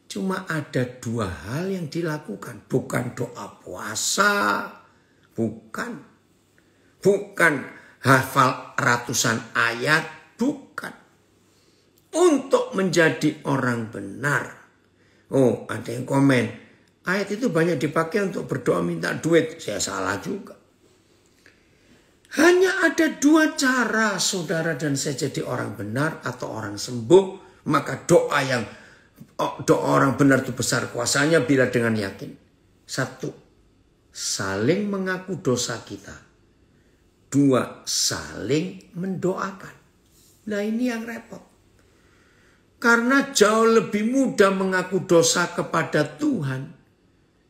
cuma ada dua hal yang dilakukan. Bukan doa puasa, bukan hafal ratusan ayat, bukan. Untuk menjadi orang benar. Oh, ada yang komen, ayat itu banyak dipakai untuk berdoa minta duit. Saya salah juga. Hanya ada dua cara saudara dan saya jadi orang benar atau orang sembuh. Maka doa orang benar itu besar kuasanya bila dengan yakin. Satu, saling mengaku dosa kita. Dua, saling mendoakan. Nah, ini yang repot. Karena jauh lebih mudah mengaku dosa kepada Tuhan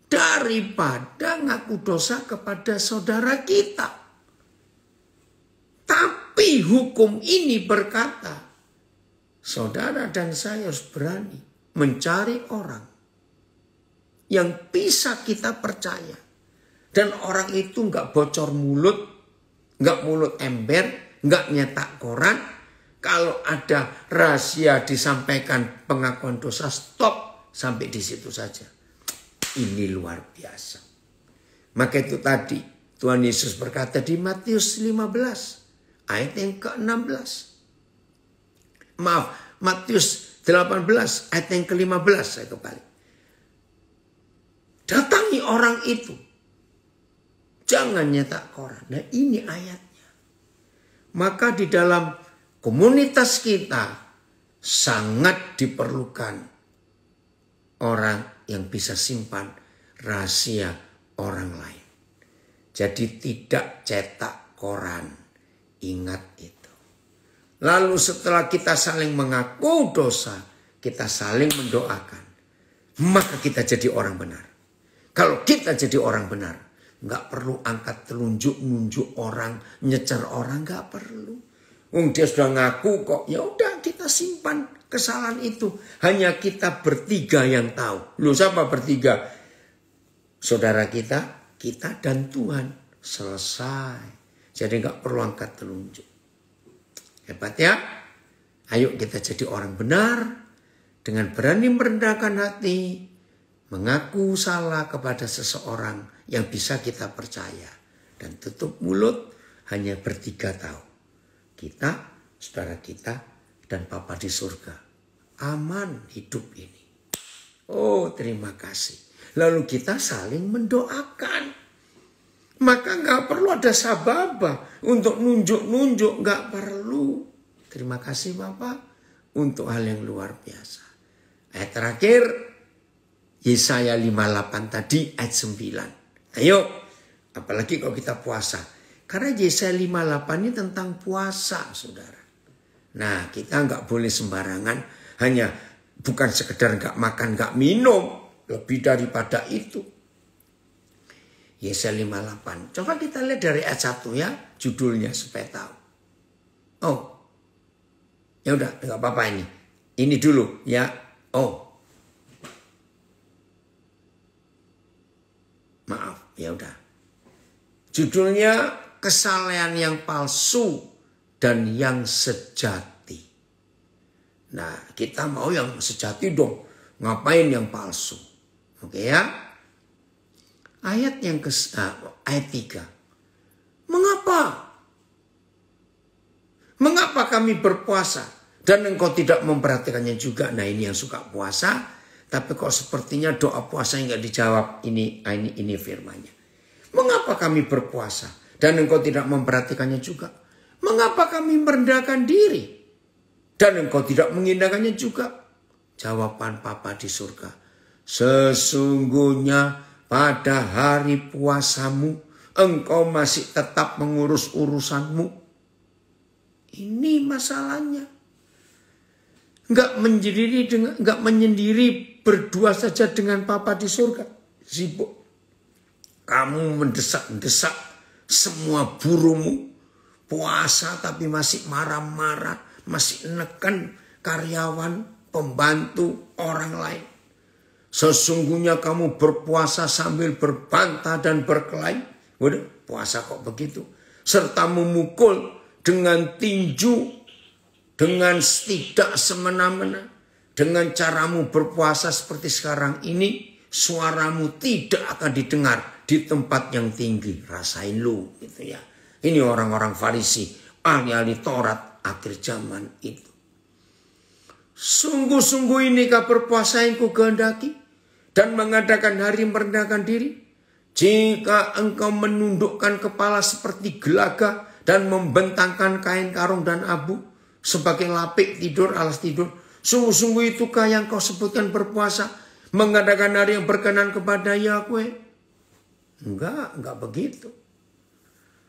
daripada mengaku dosa kepada saudara kita. Tapi hukum ini berkata, saudara dan saya harus berani mencari orang yang bisa kita percaya. Dan orang itu nggak bocor mulut, nggak mulut ember, nggak nyetak koran. Kalau ada rahasia disampaikan pengakuan dosa, stop sampai di situ saja. Ini luar biasa. Maka itu tadi Tuhan Yesus berkata di Matius 15. Ayat yang ke-16. Maaf, Matius 18 ayat yang ke-15 saya kembali. Datangi orang itu. Jangan nyetak koran. Nah, ini ayatnya. Maka di dalam komunitas kita sangat diperlukan orang yang bisa simpan rahasia orang lain. Jadi tidak cetak koran. Ingat itu. Lalu setelah kita saling mengaku dosa, kita saling mendoakan. Maka kita jadi orang benar. Kalau kita jadi orang benar, nggak perlu angkat telunjuk, nunjuk orang, nyecer orang, nggak perlu. Dia sudah ngaku kok, ya udah kita simpan kesalahan itu. Hanya kita bertiga yang tahu. Loh, siapa bertiga? Saudara kita dan Tuhan. Selesai. Jadi nggak perlu angkat telunjuk. Hebat ya? Ayo kita jadi orang benar. Dengan berani merendahkan hati. Mengaku salah kepada seseorang yang bisa kita percaya. Dan tutup mulut hanya bertiga tahu. Kita, saudara kita, dan Bapa di surga. Aman hidup ini. Oh, terima kasih. Lalu kita saling mendoakan. Maka nggak perlu ada sababa untuk nunjuk-nunjuk, nggak perlu. Terima kasih Bapak untuk hal yang luar biasa. Ayat terakhir Yesaya 58 tadi ayat 9. Ayo, apalagi kalau kita puasa. Karena Yesaya 58 ini tentang puasa, saudara. Nah, kita nggak boleh sembarangan, hanya bukan sekedar nggak makan, nggak minum, lebih daripada itu. Yesaya 58. Coba kita lihat dari ayat 1 ya, judulnya supaya tahu. Oh, ya udah, nggak apa-apa ini. Ini dulu ya, Oh, maaf, ya udah. Judulnya kesalehan yang palsu dan yang sejati. Nah, kita mau yang sejati dong. Ngapain yang palsu? Oke ya. Ayat yang ayat 3. Mengapa? Mengapa kami berpuasa dan engkau tidak memperhatikannya juga? Nah, ini yang suka puasa, tapi kok sepertinya doa puasa yang nggak dijawab. Ini firman-Nya. Mengapa kami berpuasa dan engkau tidak memperhatikannya juga? Mengapa kami merendahkan diri dan engkau tidak mengindahkannya juga? Jawaban Bapa di surga. Sesungguhnya pada hari puasamu engkau masih tetap mengurus urusanmu. Ini masalahnya. Enggak menyendiri berdua saja dengan Bapa di surga. Sibuk. Kamu mendesak-desak semua burumu. Puasa tapi masih marah-marah. Masih neken karyawan, pembantu, orang lain. Sesungguhnya kamu berpuasa sambil berbantah dan berkelahi. Waduh, puasa kok begitu. Serta memukul dengan tinju, dengan tidak semena-mena, dengan caramu berpuasa seperti sekarang ini, suaramu tidak akan didengar di tempat yang tinggi. Rasain lu, gitu ya. Ini orang-orang Farisi, ahli-ahli Taurat akhir zaman itu. Sungguh-sungguh inikah berpuasa yang ku kehendaki dan mengadakan hari merendahkan diri? Jika engkau menundukkan kepala seperti gelaga dan membentangkan kain karung dan abu sebagai lapik tidur, alas tidur. Sungguh-sungguh itukah yang kau sebutkan berpuasa, mengadakan hari yang berkenan kepada Yahweh? Enggak begitu.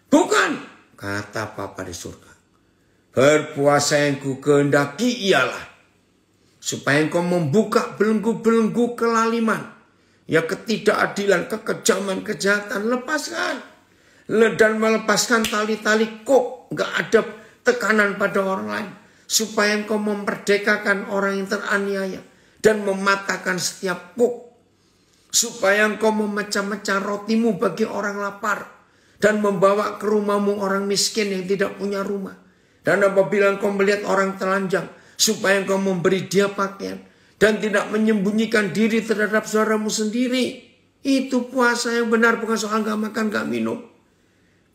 Bukan, kata Bapa di surga. Berpuasa yang ku kehendaki ialah supaya engkau membuka belenggu-belenggu kelaliman, ya ketidakadilan, kekejaman, kejahatan, lepaskan. Dan melepaskan tali-tali kok. Gak ada tekanan pada orang lain. Supaya engkau memerdekakan orang yang teraniaya. Dan mematahkan setiap kok. Supaya engkau memecah-mecah rotimu bagi orang lapar. Dan membawa ke rumahmu orang miskin yang tidak punya rumah. Dan apabila engkau melihat orang telanjang. Supaya engkau memberi dia pakaian. Dan tidak menyembunyikan diri terhadap saudaramu sendiri. Itu puasa yang benar, bukan soal gak makan gak minum.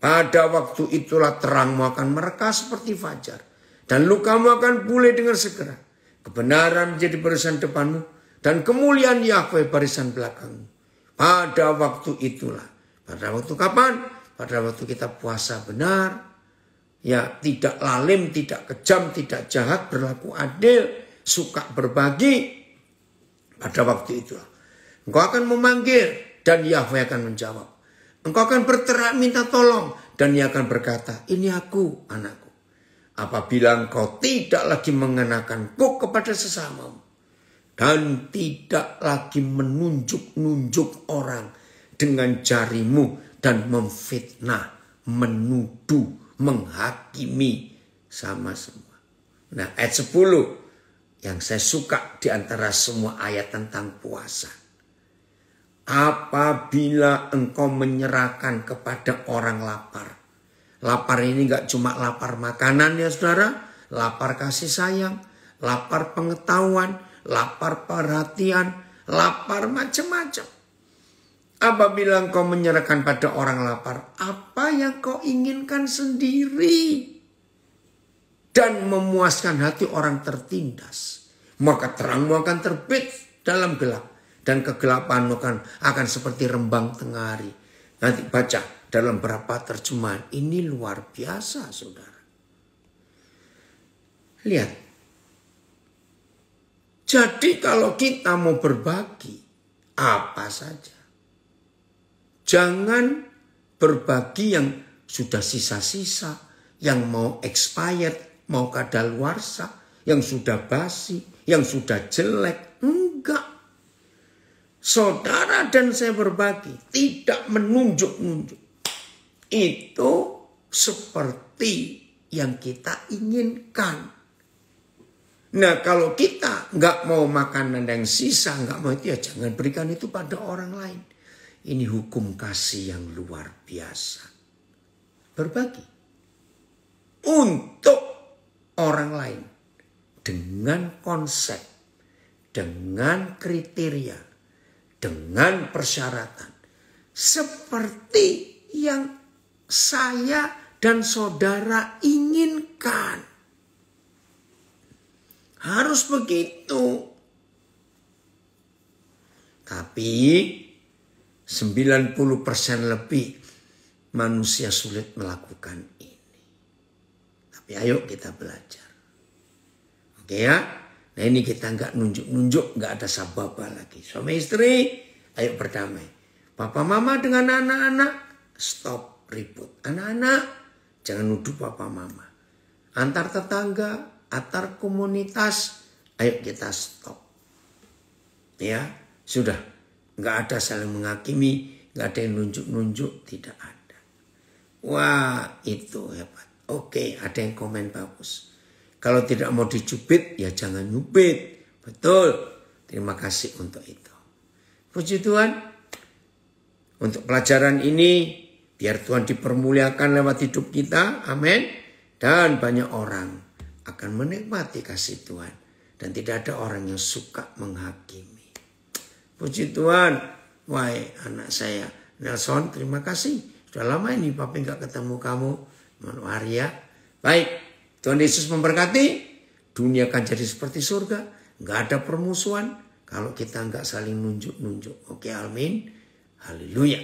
Pada waktu itulah terangmu akan mereka seperti fajar. Dan lukamu akan pulih dengan segera. Kebenaran menjadi barisan depanmu. Dan kemuliaan Yahweh barisan belakangmu. Pada waktu itulah. Pada waktu kapan? Pada waktu kita puasa benar. Ya, tidak lalim, tidak kejam, tidak jahat, berlaku adil, suka berbagi. Pada waktu itulah. Engkau akan memanggil dan Yahweh akan menjawab. Engkau akan berteriak minta tolong dan Ia akan berkata, ini aku, anakku. Apabila engkau tidak lagi mengenakan kuk kepada sesamamu dan tidak lagi menunjuk-nunjuk orang dengan jarimu dan memfitnah, menuduh, menghakimi sama semua. Nah, ayat 10 yang saya suka di antara semua ayat tentang puasa. Apabila engkau menyerahkan kepada orang lapar. Lapar ini gak cuma lapar makanan ya saudara. Lapar kasih sayang. Lapar pengetahuan. Lapar perhatian. Lapar macam-macam. Apabila engkau menyerahkan pada orang lapar. Apa yang kau inginkan sendiri. Dan memuaskan hati orang tertindas. Maka terangmu akan terbit dalam gelap. Dan kegelapan akan seperti rembang tengah hari. Nanti baca dalam berapa terjemahan. Ini luar biasa saudara. Lihat. Jadi kalau kita mau berbagi. Apa saja. Jangan berbagi yang sudah sisa-sisa. Yang mau expired. Mau kadaluarsa. Yang sudah basi. Yang sudah jelek. Enggak. Saudara dan saya berbagi, tidak menunjuk-nunjuk. Itu seperti yang kita inginkan. Nah kalau kita nggak mau makanan yang sisa, nggak mau itu ya jangan berikan itu pada orang lain. Ini hukum kasih yang luar biasa. Berbagi untuk orang lain dengan konsep, dengan kriteria, dengan persyaratan. Seperti yang saya dan saudara inginkan. Harus begitu. Tapi 90% lebih manusia sulit melakukan ini. Tapi ayo kita belajar. Oke ya. Nah ini kita nggak nunjuk-nunjuk, nggak ada sababa lagi. Suami istri, ayo berdamai. Papa mama dengan anak-anak, stop ribut. Anak-anak, jangan nuduh papa mama. Antar tetangga, antar komunitas, ayo kita stop. Ya, sudah. Nggak ada saling menghakimi, nggak ada yang nunjuk-nunjuk, tidak ada. Wah, itu hebat. Oke, ada yang komen bagus. Kalau tidak mau dicubit, ya jangan nyubit. Betul. Terima kasih untuk itu. Puji Tuhan. Untuk pelajaran ini, biar Tuhan dipermuliakan lewat hidup kita. Amin. Dan banyak orang akan menikmati kasih Tuhan. Dan tidak ada orang yang suka menghakimi. Puji Tuhan. Wahai anak saya, Nelson, terima kasih. Sudah lama ini Papi nggak ketemu kamu. Manuaria. Baik. Tuhan Yesus memberkati. Dunia akan jadi seperti surga. Nggak ada permusuhan. Kalau kita nggak saling nunjuk-nunjuk. Oke, amin. Haleluya.